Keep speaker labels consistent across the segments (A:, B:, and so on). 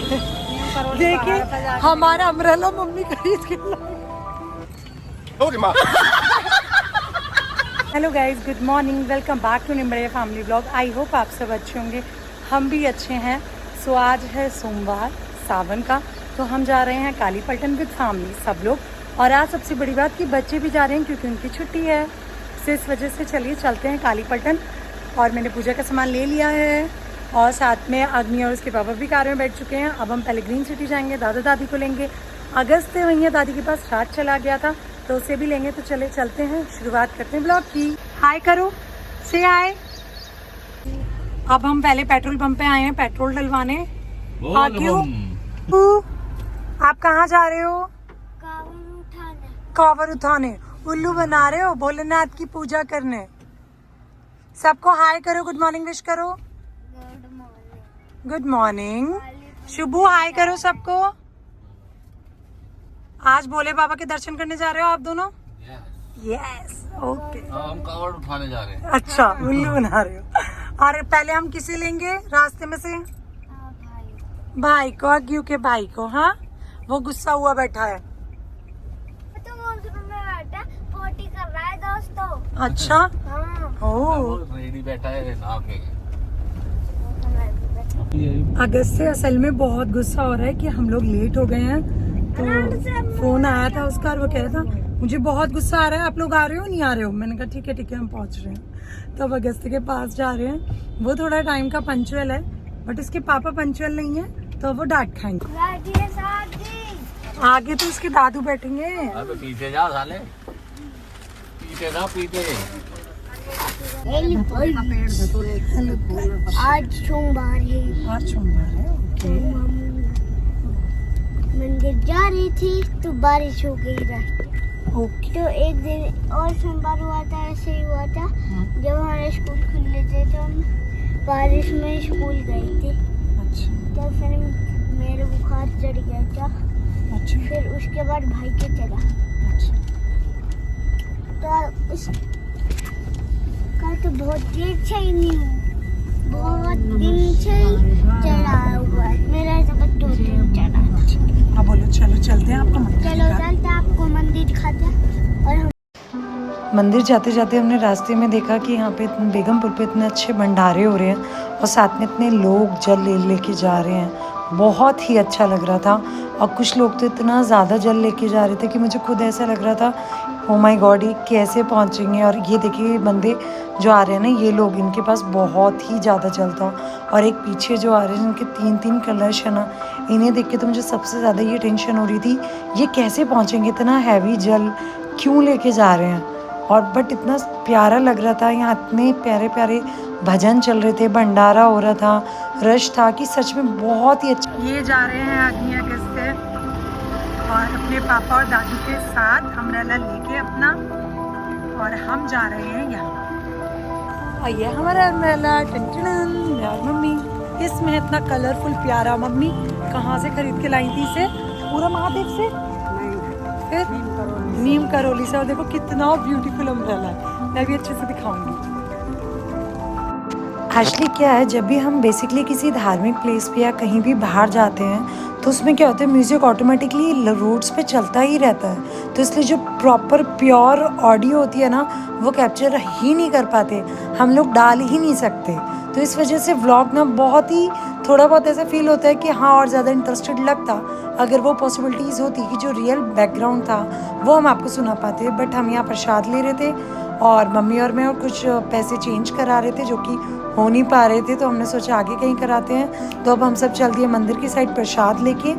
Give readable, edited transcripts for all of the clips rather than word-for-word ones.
A: देखिए हमारा umbrella mummy खरीद के hello guys, good morning, welcome back to Nimbare family blog. I hope आप सब अच्छे होंगे, हम भी अच्छे हैं। सो आज है सोमवार सावन का, तो हम जा रहे हैं कालीपलटन विद फैमिली सब लोग। और आज सबसे बड़ी बात कि बच्चे भी जा रहे हैं क्योंकि उनकी छुट्टी है, तो इस वजह से चलिए चलते हैं कालीपलटन। और मैंने पूजा का सामान ले लिया है और साथ में अग्नि और उसके पापा भी कार में बैठ चुके हैं। अब हम पहले ग्रीन सिटी जाएंगे, दादा दादी को लेंगे। अगस्त से वहीं दादी के पास रात चला गया था तो उसे भी लेंगे। तो चले चलते हैं, शुरुआत करते हैं ब्लॉग की। हाय करो, से हाय। अब हम पहले पेट्रोल पंप पे आए हैं पेट्रोल डलवाने। आप कहाँ जा रहे हो? कांवर उठाने। उल्लू बना रहे हो भोलेनाथ की पूजा करने। सबको हाय करो, गुड मॉर्निंग विश करो। Good morning. शुभू हाय करो सबको। आज भोले बाबा के दर्शन करने जा रहे हो आप दोनों? Yes, okay.
B: हम कावड़ उठाने जा रहे हैं।
A: अच्छा, उल्लू बना रहे हो। और पहले हम किसे लेंगे रास्ते में से? भाई को, अग्यू के भाई को। हाँ, वो गुस्सा हुआ बैठा है।
C: पोटी कर रहा है दोस्तों।
A: अच्छा, ओ
B: रेडी बैठा है ना पे।
A: अगस्त से असल में बहुत गुस्सा हो रहा है कि हम लोग लेट हो गए हैं। तो फोन आया था उसका और वो कह रहा था मुझे बहुत गुस्सा आ रहा है, आप लोग आ रहे हो नहीं आ रहे हो? मैंने कहा ठीक है हम पहुंच रहे हैं। तो अब अगस्त के पास जा रहे हैं। वो थोड़ा टाइम का पंचुअल है बट उसके पापा पंचुअल नहीं है तो वो डांट खाएंगे। आगे तो उसके दादू बैठेंगे।
B: तो पीछे जा साले, पीछे जा पीछे।
C: आज सोमवार है।
A: आज सोमवार है, ओके।
C: मंदिर जा रही थी तो बारिश हो गई रास्ते।
A: ओके।
C: तो एक दिन और सोमवार हुआ था, ऐसे ही हुआ था। जब हमारे स्कूल खुले थे तो हम बारिश में स्कूल गए थे।
A: अच्छा।
C: तो फिर मेरे बुखार चढ़ गया था।
A: अच्छा।
C: फिर उसके बाद भाई के चला।
A: अच्छा।
C: तो उस का तो बहुत देर से ही नहीं हूँ, बहुत दिन से ही चढ़ा हुआ है मेरा। सब 2 दिन चढ़ा।
A: हाँ बोलो, चलो चलते हैं आपको मंदिर
C: चलो चलते हैं, आपको मंदिर दिखाते हैं। और
A: मंदिर जाते जाते हमने रास्ते में देखा कि यहाँ पे बेगमपुर पे इतने अच्छे भंडारे हो रहे हैं और साथ में इतने लोग जल लेके जा रहे हैं। बहुत ही अच्छा लग रहा था। और कुछ लोग तो इतना ज़्यादा जल लेके जा रहे थे कि मुझे खुद ऐसा लग रहा था ओ माय गॉड ये कैसे पहुँचेंगे। और ये देखिए बंदे जो आ रहे हैं ना, ये लोग, इनके पास बहुत ही ज़्यादा जल था। और एक पीछे जो आ रहे हैं जिनके 3-3 कलश है ना, इन्हें देख के तो मुझे सबसे ज़्यादा ये टेंशन हो रही थी ये कैसे पहुँचेंगे, इतना हैवी जल क्यों लेके जा रहे हैं। और बट इतना प्यारा लग रहा था, यहाँ इतने प्यारे प्यारे भजन चल रहे थे, भंडारा हो रहा था, रश था कि सच में बहुत ही अच्छा। ये जा रहे हैं अग्नि अगस्त से और अपने पापा और दादी के साथ अम्ब्रेला लेके अपना, और हम जा रहे हैं यहाँ। और ये हमारा अम्ब्रेला यार मम्मी, इसमें इतना कलरफुल प्यारा। मम्मी कहाँ से खरीद के लाई थी इसे? पूरा महादेव से? फिर नीम करोली से। और देखो कितना ब्यूटीफुल अम्ब्रेला है, मैं भी अच्छे से दिखाऊंगी। एक्चुअली क्या है, जब भी हम बेसिकली किसी धार्मिक प्लेस पे या कहीं भी बाहर जाते हैं तो उसमें क्या होता है, म्यूज़िक ऑटोमेटिकली रोड्स पे चलता ही रहता है। तो इसलिए जो प्रॉपर प्योर ऑडियो होती है ना, वो कैप्चर ही नहीं कर पाते, हम लोग डाल ही नहीं सकते। तो इस वजह से व्लॉग ना बहुत ही थोड़ा बहुत ऐसा फील होता है कि हाँ और ज़्यादा इंटरेस्टेड लगता अगर वो पॉसिबिलिटीज़ होती कि जो रियल बैकग्राउंड था वो हम आपको सुना पाते। बट हम यहाँ प्रसाद ले रहे थे और मम्मी और मैं और कुछ पैसे चेंज करा रहे थे जो कि हो नहीं पा रहे थे, तो हमने सोचा आगे कहीं कराते हैं। तो अब हम सब चल दिए मंदिर की साइड प्रसाद लेके,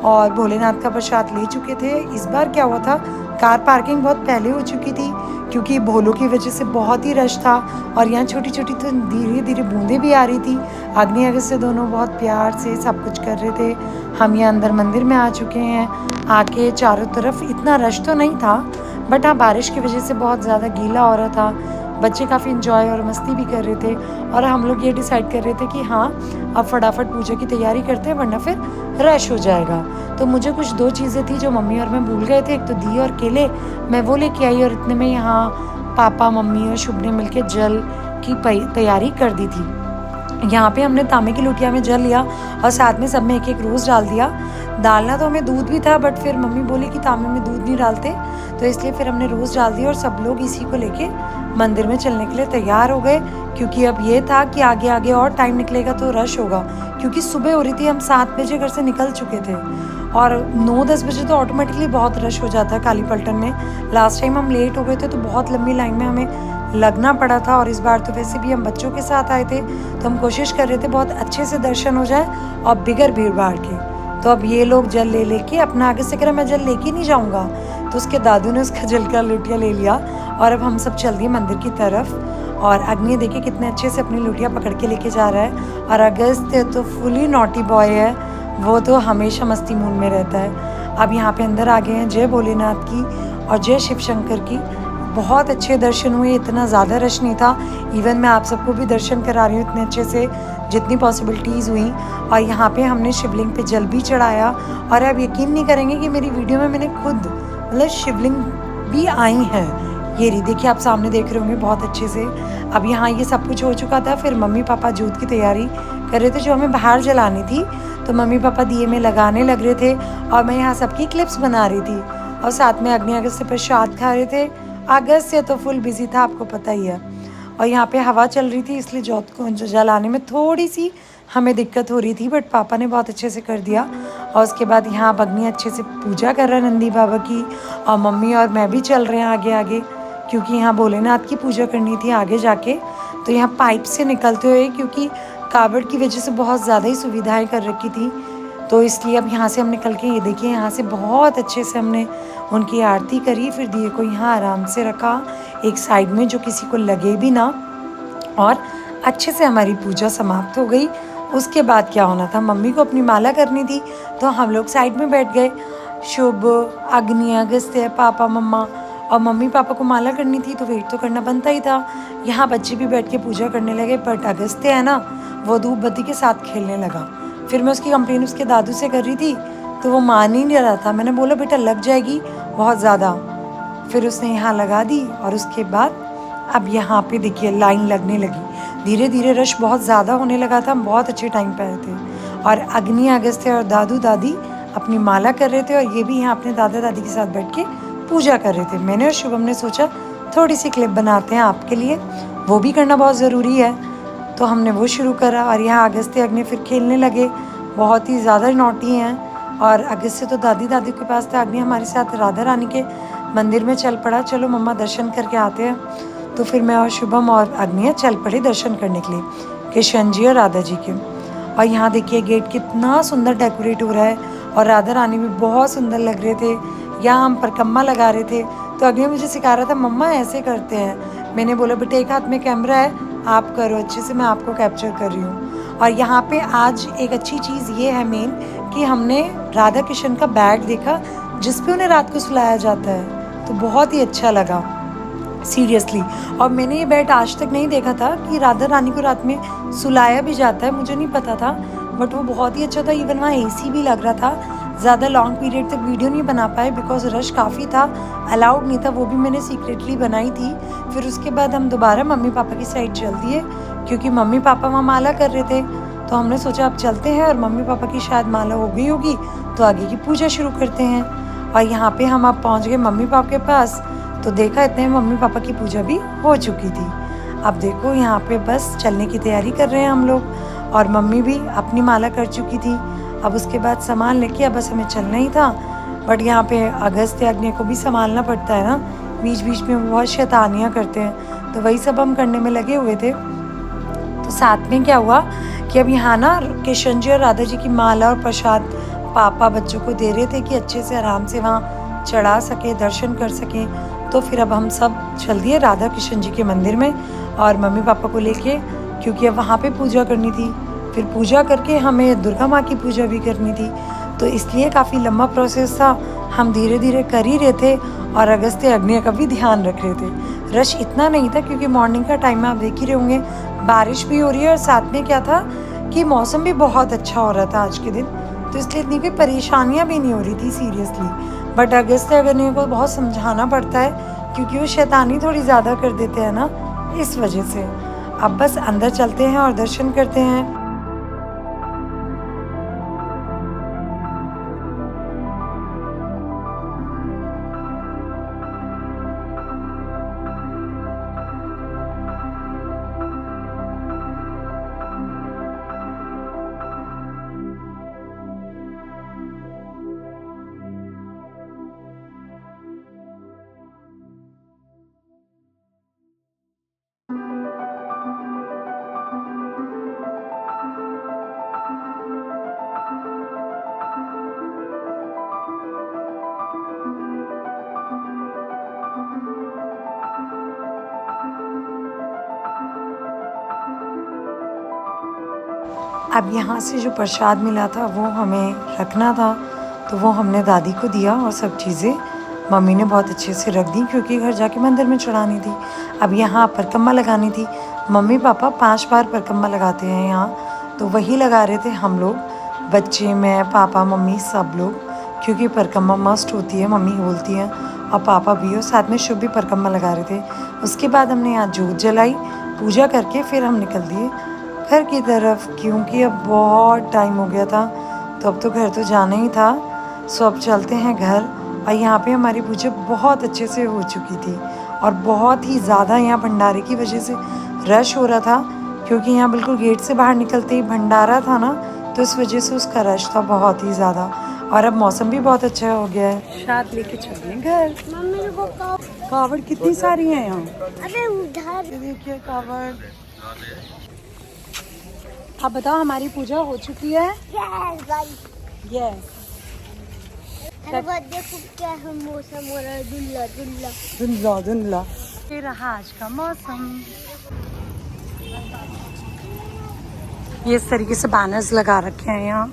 A: और भोलेनाथ का प्रसाद ले चुके थे। इस बार क्या हुआ था, कार पार्किंग बहुत पहले हो चुकी थी क्योंकि भोलों की वजह से बहुत ही रश था। और यहाँ छोटी छोटी तो धीरे धीरे बूंदें भी आ रही थी। अग्नि अगस्त से दोनों बहुत प्यार से सब कुछ कर रहे थे। हम यहाँ अंदर मंदिर में आ चुके हैं। आके चारों तरफ इतना रश तो नहीं था बट हाँ बारिश की वजह से बहुत ज़्यादा गीला हो रहा था। बच्चे काफ़ी इंजॉय और मस्ती भी कर रहे थे। और हम लोग ये डिसाइड कर रहे थे कि हाँ अब फटाफट पूजा की तैयारी करते हैं वरना फिर रश हो जाएगा। तो मुझे कुछ 2 चीज़ें थी जो मम्मी और मैं भूल गए थे, एक तो दी और केले, मैं वो लेके आई। और इतने में यहाँ पापा मम्मी और शुभ ने मिलकर जल की तैयारी कर दी थी। यहाँ पे हमने तांबे की लोटिया में जल लिया और साथ में सब में एक एक रोज़ डाल दिया। डालना तो हमें दूध भी था, बट फिर मम्मी बोली कि तांबे में दूध नहीं डालते, तो इसलिए फिर हमने रोज़ डाल दिया और सब लोग इसी को लेके मंदिर में चलने के लिए तैयार हो गए। क्योंकि अब ये था कि आगे आगे और टाइम निकलेगा तो रश होगा, क्योंकि सुबह हो रही थी, हम 7 बजे घर से निकल चुके थे और 9-10 बजे तो ऑटोमेटिकली बहुत रश हो जाता है काली पलटन में। लास्ट टाइम हम लेट हो गए थे तो बहुत लंबी लाइन में हमें लगना पड़ा था, और इस बार तो वैसे भी हम बच्चों के साथ आए थे तो हम कोशिश कर रहे थे बहुत अच्छे से दर्शन हो जाए और बिगर भीड़ भाड़ के। तो अब ये लोग जल ले लेके अपना आगे से कह रहे मैं जल लेके नहीं जाऊँगा, तो उसके दादू ने उसका जल का लोटिया ले लिया और अब हम सब चल दिए मंदिर की तरफ। और अग्नि देखिए कितने अच्छे से अपनी लोटिया पकड़ के लेके जा रहा है, और अगस्त तो फुली नॉटी बॉय है, वो तो हमेशा मस्ती मूड में रहता है। अब यहाँ पे अंदर आ गए हैं। जय भोलेनाथ की और जय शिव शंकर की। बहुत अच्छे दर्शन हुए, इतना ज़्यादा रश नहीं था। इवन मैं आप सबको भी दर्शन करा रही हूँ इतने अच्छे से जितनी पॉसिबिलिटीज़ हुई। और यहाँ पे हमने शिवलिंग पे जल भी चढ़ाया, और आप यकीन नहीं करेंगे कि मेरी वीडियो में मैंने खुद मतलब शिवलिंग भी आई हैं। ये रही, देखिए आप सामने देख रहे होंगे बहुत अच्छे से। अब यहाँ ये सब कुछ हो चुका था, फिर मम्मी पापा जोत की तैयारी कर रहे थे जो हमें बाहर जलानी थी, तो मम्मी पापा दिए में लगाने लग रहे थे और मैं यहाँ सबकी क्लिप्स बना रही थी और साथ में अग्नि अगस्त से प्रसाद खा रहे थे। अगस्त से तो फुल बिजी था, आपको पता ही है। और यहाँ पे हवा चल रही थी, इसलिए जोत को जलाने में थोड़ी सी हमें दिक्कत हो रही थी, बट पापा ने बहुत अच्छे से कर दिया। और उसके बाद यहाँ अग्नि अच्छे से पूजा कर रहा है नंदी बाबा की, और मम्मी और मैं भी चल रहे हैं आगे आगे, क्योंकि यहाँ भोलेनाथ की पूजा करनी थी आगे जाके। तो यहाँ पाइप से निकलते हुए, क्योंकि कावड़ की वजह से बहुत ज़्यादा ही सुविधाएं कर रखी थी, तो इसलिए अब यहाँ से हम निकल के, ये देखिए यहाँ से बहुत अच्छे से हमने उनकी आरती करी। फिर दिए को यहाँ आराम से रखा एक साइड में जो किसी को लगे भी ना, और अच्छे से हमारी पूजा समाप्त हो गई। उसके बाद क्या होना था, मम्मी को अपनी माला करनी थी, तो हम लोग साइड में बैठ गए। शुभ, अग्नि, अगस्त्य, पापा, मम्मा और मम्मी पापा को माला करनी थी, तो वेट तो करना बनता ही था। यहाँ बच्चे भी बैठ के पूजा करने लगे, बट अगस्त्य है ना, वो धूप बत्ती के साथ खेलने लगा। फिर मैं उसकी कंप्लेन उसके दादू से कर रही थी, तो वो मान ही नहीं रहा था। मैंने बोला बेटा लग जाएगी बहुत ज़्यादा, फिर उसने यहाँ लगा दी। और उसके बाद अब यहाँ पे देखिए लाइन लगने लगी, धीरे धीरे रश बहुत ज़्यादा होने लगा था। हम बहुत अच्छे टाइम पे आए थे, और अग्नि, अगस्त्य और दादू दादी अपनी माला कर रहे थे, और ये भी यहाँ अपने दादा दादी के साथ बैठ के पूजा कर रहे थे। मैंने और शुभम ने सोचा थोड़ी सी क्लिप बनाते हैं आपके लिए, वो भी करना बहुत ज़रूरी है, तो हमने वो शुरू करा। और यहाँ अगस्त्य अग्नि फिर खेलने लगे, बहुत ही ज़्यादा नॉटी हैं। और अगस्त्य तो दादी दादी के पास था, अग्नि हमारे साथ राधा रानी के मंदिर में चल पड़ा, चलो मम्मा दर्शन करके आते हैं। तो फिर मैं और शुभम और अग्नि चल पड़े दर्शन करने के लिए कृष्ण जी और राधा जी के। और यहाँ देखिए गेट कितना सुंदर डेकोरेट हो रहा है, और राधा रानी भी बहुत सुंदर लग रहे थे। यहाँ हम परिक्रमा लगा रहे थे, तो अग्नि मुझे सिखा रहा था मम्मा ऐसे करते हैं। मैंने बोला बेटे एक हाथ में कैमरा है, आप करो अच्छे से, मैं आपको कैप्चर कर रही हूँ। और यहाँ पे आज एक अच्छी चीज़ ये है मेन, कि हमने राधा कृष्ण का बेड देखा जिस पे उन्हें रात को सुलाया जाता है, तो बहुत ही अच्छा लगा सीरियसली। और मैंने ये बेड आज तक नहीं देखा था कि राधा रानी को रात में सुलाया भी जाता है, मुझे नहीं पता था, बट वो बहुत ही अच्छा था। इवन वहाँ AC भी लग रहा था। ज़्यादा लॉन्ग पीरियड तक वीडियो नहीं बना पाए बिकॉज रश काफ़ी था, अलाउड नहीं था, वो भी मैंने सीक्रेटली बनाई थी। फिर उसके बाद हम दोबारा मम्मी पापा की साइड चल दिए, क्योंकि मम्मी पापा वहाँ माला कर रहे थे, तो हमने सोचा अब चलते हैं, और मम्मी पापा की शायद माला हो गई होगी तो आगे की पूजा शुरू करते हैं। और यहाँ पे हम अब पहुँच गए मम्मी पापा के पास, तो देखा इतने मम्मी पापा की पूजा भी हो चुकी थी। अब देखो यहाँ पे बस चलने की तैयारी कर रहे हैं हम लोग, और मम्मी भी अपनी माला कर चुकी थी। अब उसके बाद सामान लेके अब बस हमें चलना ही था, बट यहाँ पे अगस्त्य अग्नि को भी संभालना पड़ता है ना, बीच बीच में बहुत शैतानियाँ करते हैं, तो वही सब हम करने में लगे हुए थे। तो साथ में क्या हुआ कि अब यहाँ ना कृष्ण जी और राधा जी की माला और प्रसाद पापा बच्चों को दे रहे थे कि अच्छे से आराम से वहाँ चढ़ा सके, दर्शन कर सकें। तो फिर अब हम सब चल दिए राधा कृष्ण जी के मंदिर में, और मम्मी पापा को लेके, क्योंकि अब वहाँ पे पूजा करनी थी। फिर पूजा करके हमें दुर्गा माँ की पूजा भी करनी थी, तो इसलिए काफ़ी लंबा प्रोसेस था। हम धीरे धीरे कर ही रहे थे, और अगस्त्य अग्नि का भी ध्यान रख रहे थे। रश इतना नहीं था क्योंकि मॉर्निंग का टाइम में आप देख ही रहे होंगे, बारिश भी हो रही है, और साथ में क्या था कि मौसम भी बहुत अच्छा हो रहा था आज के दिन, तो इसलिए इतनी कोई परेशानियाँ भी नहीं हो रही थी सीरियसली। बट अगस्त्य अग्नि को बहुत समझाना पड़ता है, क्योंकि वो शैतानी थोड़ी ज़्यादा कर देते हैं ना, इस वजह से। अब बस अंदर चलते हैं और दर्शन करते हैं। अब यहाँ से जो प्रसाद मिला था वो हमें रखना था, तो वो हमने दादी को दिया और सब चीज़ें मम्मी ने बहुत अच्छे से रख दी क्योंकि घर जाके मंदिर में चढ़ानी थी। अब यहाँ परिक्रमा लगानी थी। मम्मी पापा 5 बार परिक्रमा लगाते हैं यहाँ, तो वही लगा रहे थे हम लोग, बच्चे, मैं, पापा, मम्मी, सब लोग, क्योंकि परिक्रमा मस्ट होती है, मम्मी बोलती हैं, और पापा भी, और साथ में शुभ भी परिक्रमा लगा रहे थे। उसके बाद हमने यहाँ जोत जलाई, पूजा करके फिर हम निकल दिए घर की तरफ, क्योंकि अब बहुत टाइम हो गया था, तो अब तो घर तो जाना ही था। सो अब चलते हैं घर। और यहाँ पे हमारी पूजा बहुत अच्छे से हो चुकी थी और बहुत ही ज़्यादा यहाँ भंडारे की वजह से रश हो रहा था, क्योंकि यहाँ बिल्कुल गेट से बाहर निकलते ही भंडारा था ना, तो इस वजह से उसका रश था बहुत ही ज़्यादा। और अब मौसम भी बहुत अच्छा हो गया है। शाद लेके चल रहे हैं घर।
C: मम्मी को
A: कावड़ कितनी सारी हैं यहाँ।
C: अबे उधर
A: देखिए कावड़। आप बताओ, हमारी पूजा हो चुकी है?
C: यस भाई
A: यस।
C: अरे बात देखो क्या है, मौसम हो रहा है धुंधला धुंधला
A: धुंधला धुंधला। ये रहा आज का मौसम। ये इस तरीके से बैनर्स लगा रखे हैं यहाँ,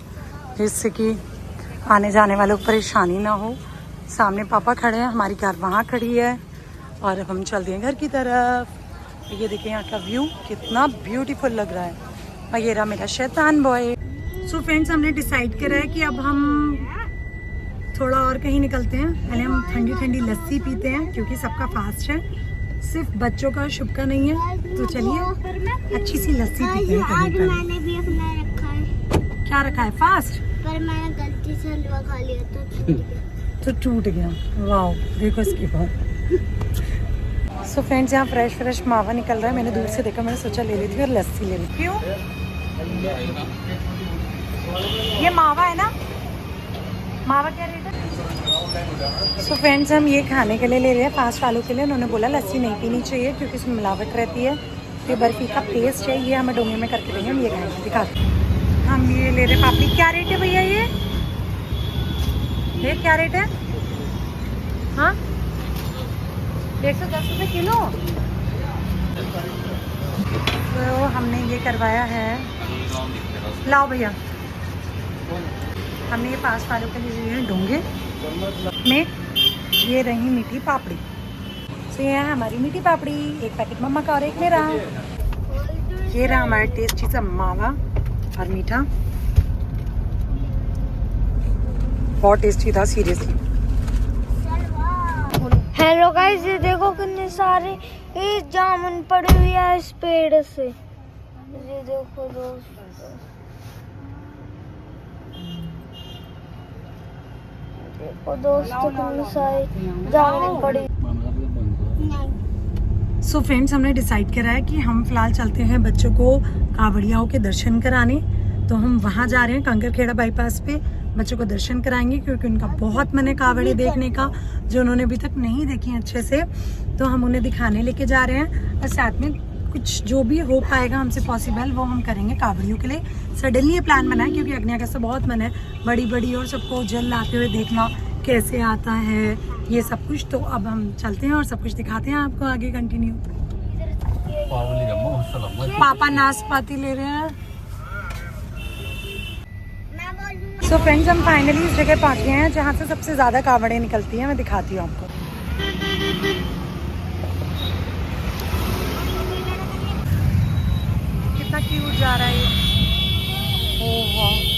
A: जिससे कि आने जाने वालों को परेशानी ना हो। सामने पापा खड़े हैं, हमारी कार वहाँ खड़ी है और अब हम चलते हैं घर की तरफ। ये देखिए यहाँ का व्यू कितना ब्यूटीफुल लग रहा है। और ये रहा मेरा शैतान बॉय। सो फ्रेंड्स, हमने डिसाइड करा है कि अब हम थोड़ा और कहीं निकलते हैं। पहले हम ठंडी ठंडी लस्सी पीते हैं क्योंकि सबका फास्ट है, सिर्फ बच्चों का, शुभ का नहीं है। तो चलिए अच्छी सी लस्सी पीते हैं कहीं
C: आज
A: पर।
C: मैंने भी अपना रखा है,
A: क्या रखा है? फास्ट।
C: पर मैंने गलती से हलवा खा लिया तो छूट गया।
A: तो टूट गया। वाओ, देखो इसके बाद। सो फ्रेंड्स, यहाँ फ्रेश मावा निकल रहा है। मैंने दूर से देखा, मैंने सोचा ले लेती हूँ और लस्सी ले ली। क्यों? ये मावा है ना? मावा क्या रेट है? सो फ्रेंड्स, हम ये खाने के लिए ले रहे हैं, फास्ट वालों के लिए। उन्होंने बोला लस्सी नहीं पीनी चाहिए क्योंकि इसमें मिलावट रहती है। ये बर्फी का पेस्ट है, ये हमें डोंगे में करके देंगे, हम ये खाएंगे। दिखाते हैं। हम ये ले रहे पापड़ी। क्या रेट है भैया ये क्या रेट है? हाँ, 110 रुपये किलो। तो हमने ये करवाया है। लाओ भैया। हमने ये पास वालों के लिए लिए डोंगे में। ये रही मीठी पापड़ी। तो ये है हमारी मीठी पापड़ी। एक पैकेट मम्मा का और एक मेरा। ये रहा हमारा टेस्टी सा मावा और मीठा। बहुत टेस्टी था सीरियसली।
C: हेलो गाइस, ये देखो कितने सारे ये जामुन पड़े हुए हैं इस पेड़ से। ये देखो दोस्तों, देखो दोस्तों कितने सारे जामुन पड़े।
A: सो फ्रेंड्स, हमने डिसाइड करा है कि हम फिलहाल चलते हैं बच्चों को कावड़ियाओं के दर्शन कराने। तो हम वहाँ जा रहे हैं कंकरखेड़ा बाईपास पे, बच्चों को दर्शन कराएंगे क्योंकि उनका बहुत मन है कावड़े देखने का, जो उन्होंने अभी तक नहीं देखी हैं अच्छे से। तो हम उन्हें दिखाने लेके जा रहे हैं और साथ में कुछ जो भी हो पाएगा हमसे पॉसिबल वो हम करेंगे कावड़ियों के लिए। सडनली ये प्लान बना है क्योंकि अग्निया का बहुत मन है बड़ी बड़ी और सबको जल लाते हुए देखना कैसे आता है ये सब कुछ। तो अब हम चलते हैं और सब कुछ दिखाते हैं आपको आगे कंटिन्यू। पापा नाशपाती ले रहे हैं। सो फ्रेंड्स, हम फाइनली इस जगह पहुंच गए हैं जहाँ से सबसे ज़्यादा कावड़ें निकलती हैं। मैं दिखाती हूँ आपको। कितना क्यूट जा रहा है ये। ओह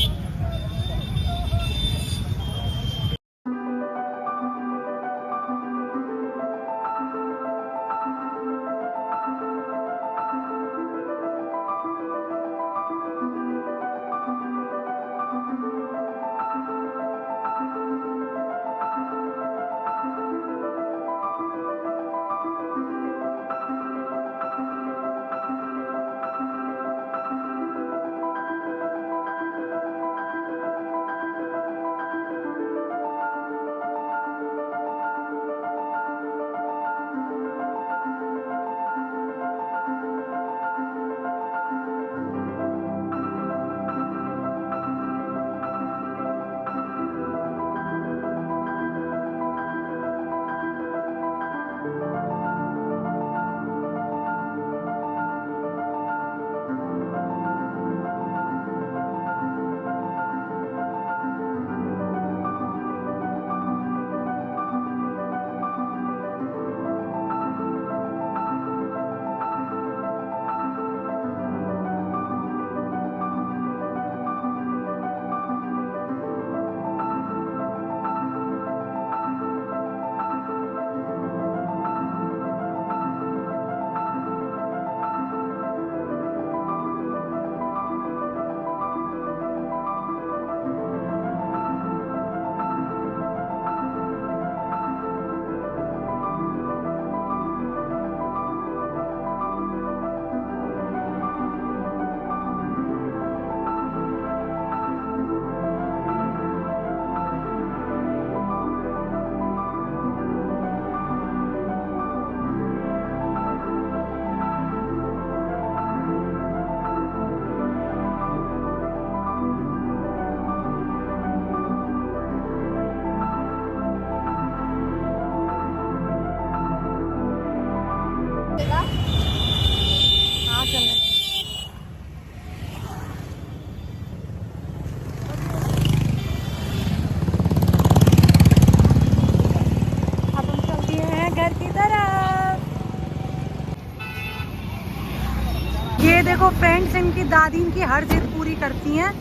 A: ये देखो फ्रेंड्स, इनकी दादी इनकी हर जिद पूरी करती हैं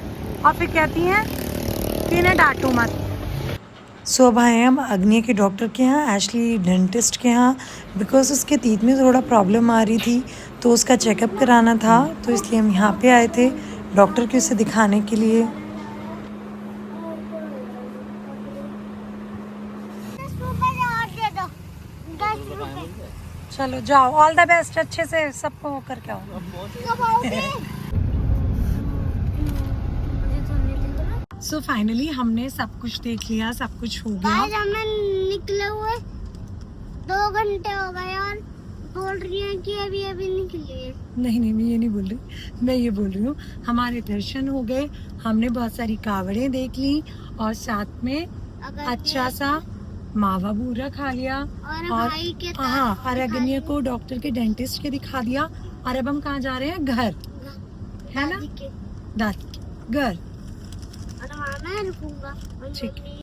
A: और फिर कहती हैं कि इन्हें डांटो मत। सो अब आए हम अग्नि के डॉक्टर के यहाँ, एशली डेंटिस्ट के यहाँ, बिकॉज उसके तीत में थोड़ा प्रॉब्लम आ रही थी तो उसका चेकअप कराना था, तो इसलिए हम यहाँ पे आए थे डॉक्टर के उसे दिखाने के लिए।
C: 10 रुपए और दे दो, 10 रुपए।
A: चलो जाओ, ऑल द बेस्ट, अच्छे से सबको वो करके आओ।
C: कब आओगे?
A: सो फाइनली हमने सब कुछ देख लिया, सब कुछ हो गया।
C: आज हमें निकले हुए 2 घंटे हो गए और बोल रही हैं कि अभी अभी निकली।
A: नहीं नहीं, मैं ये नहीं बोल रही, मैं ये बोल रही हूँ हमारे दर्शन हो गए, हमने बहुत सारी कावड़ें देख ली और साथ में अच्छा सा मावा बूरा खा लिया
C: और
A: और
C: भाई के
A: हाँ, और अग्नि को डॉक्टर के डेंटिस्ट के दिखा दिया। और अब हम कहाँ जा रहे हैं? घर, है ना? दादी के घर।
C: मैं रुकूंगा।
A: ठीक है।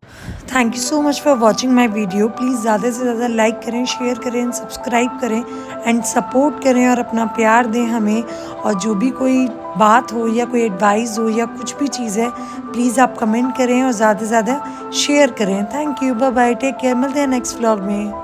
A: Thank you so much for watching my video. Please ज़्यादा से ज़्यादा लाइक करें, शेयर करें, सब्सक्राइब करें एंड सपोर्ट करें और अपना प्यार दें हमें। और जो भी कोई बात हो या कोई एडवाइस हो या कुछ भी चीज़ है, प्लीज़ आप कमेंट करें और ज़्यादा से ज़्यादा शेयर करें। Thank you, bye bye, take care, मिलते हैं नेक्स्ट व्लॉग में।